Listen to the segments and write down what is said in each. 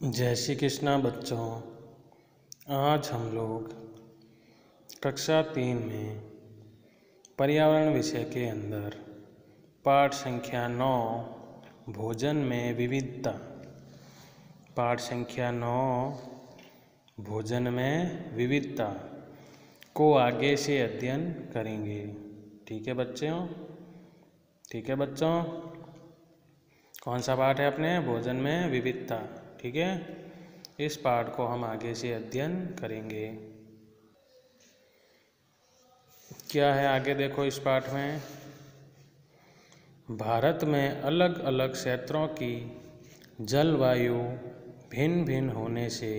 जय श्री कृष्णा बच्चों। आज हम लोग कक्षा 3 में पर्यावरण विषय के अंदर पाठ संख्या 9 भोजन में विविधता, पाठ संख्या 9 भोजन में विविधता को आगे से अध्ययन करेंगे। ठीक है बच्चों? ठीक है बच्चों, कौन सा पाठ है अपने? भोजन में विविधता। ठीक है, इस पाठ को हम आगे से अध्ययन करेंगे। क्या है आगे देखो इस पाठ में। भारत में अलग अलग क्षेत्रों की जलवायु भिन्न भिन्न होने से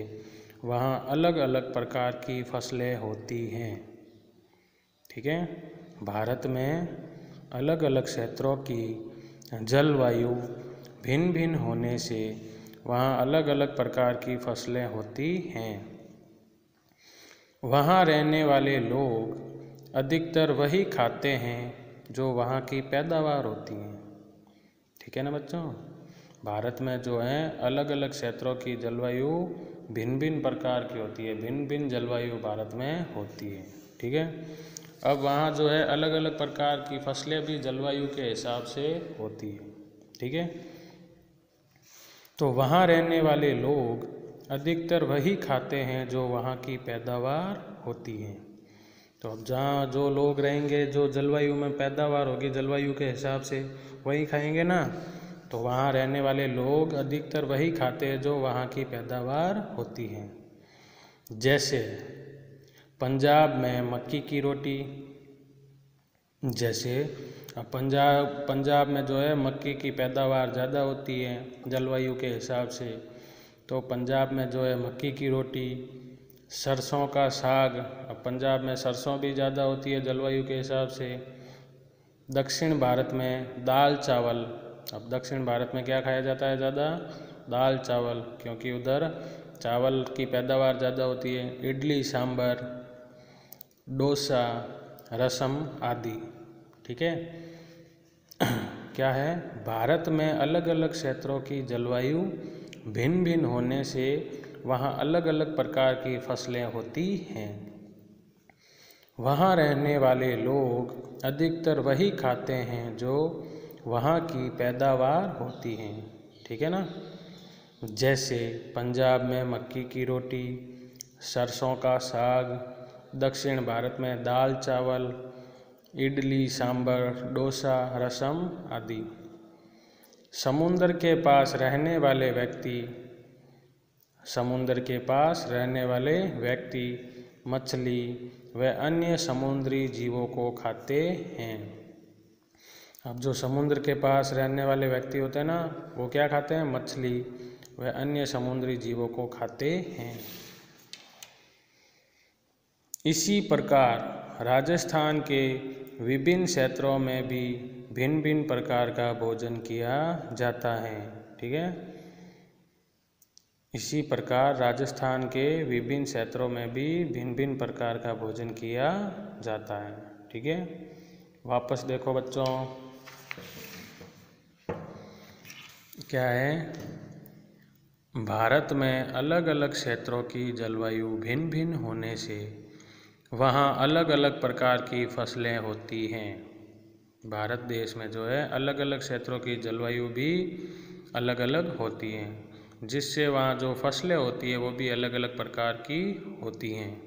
वहाँ अलग अलग प्रकार की फसलें होती हैं। ठीक है, भारत में अलग अलग क्षेत्रों की जलवायु भिन्न भिन्न होने से वहाँ अलग अलग प्रकार की फसलें होती हैं। वहाँ रहने वाले लोग अधिकतर वही खाते हैं जो वहाँ की पैदावार होती हैं। ठीक है ना बच्चों? भारत में जो है अलग अलग क्षेत्रों की जलवायु भिन्न भिन्न प्रकार की होती है, भिन्न भिन्न जलवायु भारत में होती है। ठीक है, अब वहाँ जो है अलग अलग प्रकार की फसलें भी जलवायु के हिसाब से होती है। ठीक है, तो वहाँ रहने वाले लोग अधिकतर वही खाते हैं जो वहाँ की पैदावार होती है। तो अब जहाँ जो लोग रहेंगे, जो जलवायु में पैदावार होगी जलवायु के हिसाब से वही खाएंगे ना। तो वहाँ रहने वाले लोग अधिकतर वही खाते हैं जो वहाँ की पैदावार होती है। जैसे पंजाब में मक्की की रोटी, जैसे अब पंजाब में जो है मक्की की पैदावार ज़्यादा होती है जलवायु के हिसाब से, तो पंजाब में जो है मक्की की रोटी। सरसों का साग, अब पंजाब में सरसों भी ज़्यादा होती है जलवायु के हिसाब से। दक्षिण भारत में दाल चावल, अब दक्षिण भारत में क्या खाया जाता है ज़्यादा? दाल चावल, क्योंकि उधर चावल की पैदावार ज़्यादा होती है। इडली सांभर, डोसा, रसम आदि। ठीक है, क्या है? भारत में अलग अलग क्षेत्रों की जलवायु भिन्न भिन्न होने से वहाँ अलग अलग प्रकार की फसलें होती हैं। वहाँ रहने वाले लोग अधिकतर वही खाते हैं जो वहाँ की पैदावार होती हैं। ठीक है ना? जैसे पंजाब में मक्की की रोटी, सरसों का साग, दक्षिण भारत में दाल चावल, इडली सांभर, डोसा, रसम आदि। समुद्र के पास रहने वाले व्यक्ति मछली व अन्य समुद्री जीवों को खाते हैं। अब जो समुद्र के पास रहने वाले व्यक्ति होते हैं ना, वो क्या खाते हैं? मछली व अन्य समुद्री जीवों को खाते हैं। इसी प्रकार राजस्थान के विभिन्न क्षेत्रों में भी भिन्न भिन्न प्रकार का भोजन किया जाता है। ठीक है, इसी प्रकार राजस्थान के विभिन्न क्षेत्रों में भी भिन्न भिन्न प्रकार का भोजन किया जाता है। ठीक है, वापस देखो बच्चों, क्या है? भारत में अलग अलग क्षेत्रों की जलवायु भिन्न भिन्न होने से वहाँ अलग अलग प्रकार की फसलें होती हैं। भारत देश में जो है अलग अलग क्षेत्रों की जलवायु भी अलग अलग होती हैं, जिससे वहाँ जो फसलें होती हैं वो भी अलग अलग प्रकार की होती हैं।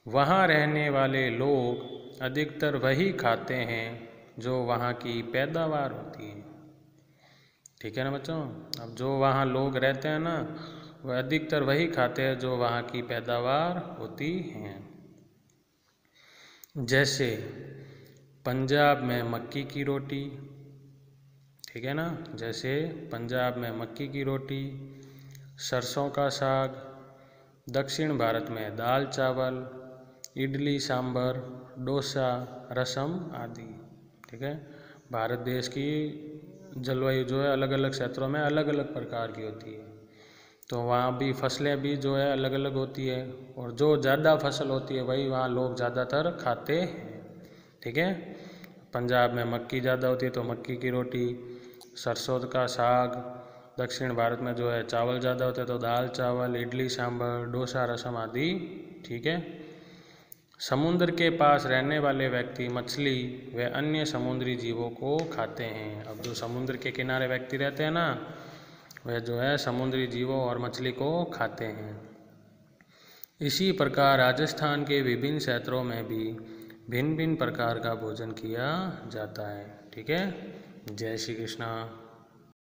वहाँ रहने वाले लोग अधिकतर वही खाते हैं जो वहाँ की पैदावार होती है। ठीक है ना बच्चों? अब जो वहाँ लोग रहते हैं ना, वह अधिकतर वही खाते हैं जो वहाँ की पैदावार होती हैं। जैसे पंजाब में मक्की की रोटी। ठीक है ना? जैसे पंजाब में मक्की की रोटी, सरसों का साग, दक्षिण भारत में दाल चावल, इडली सांभर, डोसा, रसम आदि। ठीक है, भारत देश की जलवायु जो है अलग अलग क्षेत्रों में अलग अलग प्रकार की होती है, तो वहाँ भी फसलें भी जो है अलग अलग होती है, और जो ज़्यादा फसल होती है वही वहाँ लोग ज़्यादातर खाते हैं। ठीक है, पंजाब में मक्की ज़्यादा होती है तो मक्की की रोटी, सरसों का साग, दक्षिण भारत में जो है चावल ज़्यादा होते हैं तो दाल चावल, इडली सांभर, डोसा रसम आदि। ठीक है। समुद्र के पास रहने वाले व्यक्ति मछली व अन्य समुद्री जीवों को खाते हैं। अब जो समुद्र के किनारे व्यक्ति रहते हैं ना, वह जो है समुद्री जीवों और मछली को खाते हैं। इसी प्रकार राजस्थान के विभिन्न क्षेत्रों में भी भिन्न भिन्न प्रकार का भोजन किया जाता है। ठीक है। जय श्री कृष्णा।